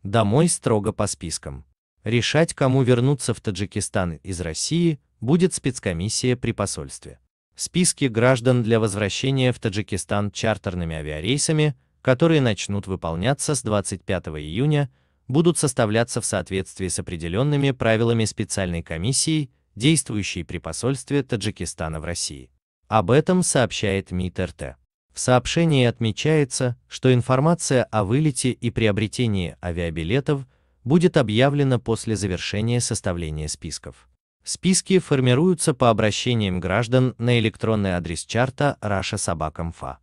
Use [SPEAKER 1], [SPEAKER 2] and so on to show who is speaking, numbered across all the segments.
[SPEAKER 1] Домой строго по спискам. Решать, кому вернуться в Таджикистан из России, будет спецкомиссия при посольстве. Списки граждан для возвращения в Таджикистан чартерными авиарейсами, которые начнут выполняться с 25 июня, будут составляться в соответствии с определенными правилами специальной комиссии, действующей при посольстве Таджикистана в России. Об этом сообщает МИД РТ. В сообщении отмечается, что информация о вылете и приобретении авиабилетов будет объявлена после завершения составления списков. Списки формируются по обращениям граждан на электронный адрес чарта rasha@sobaka.mfa.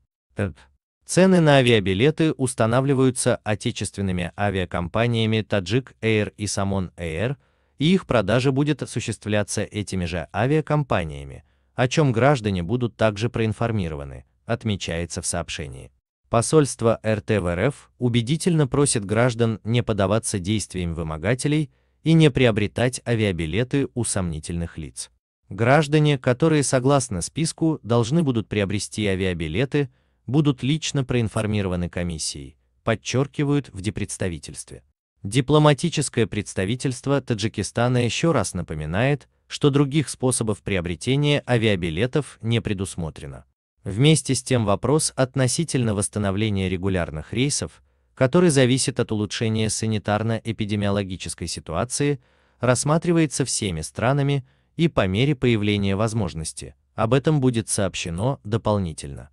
[SPEAKER 1] Цены на авиабилеты устанавливаются отечественными авиакомпаниями Tajik Air и Samon Air, и их продажа будет осуществляться этими же авиакомпаниями, о чем граждане будут также проинформированы, отмечается в сообщении. Посольство РТ в РФ убедительно просит граждан не поддаваться действиям вымогателей и не приобретать авиабилеты у сомнительных лиц. Граждане, которые согласно списку должны будут приобрести авиабилеты, будут лично проинформированы комиссией, подчеркивают в диппредставительстве. Дипломатическое представительство Таджикистана еще раз напоминает, что других способов приобретения авиабилетов не предусмотрено. Вместе с тем вопрос относительно восстановления регулярных рейсов, который зависит от улучшения санитарно-эпидемиологической ситуации, рассматривается всеми странами и по мере появления возможности, об этом будет сообщено дополнительно.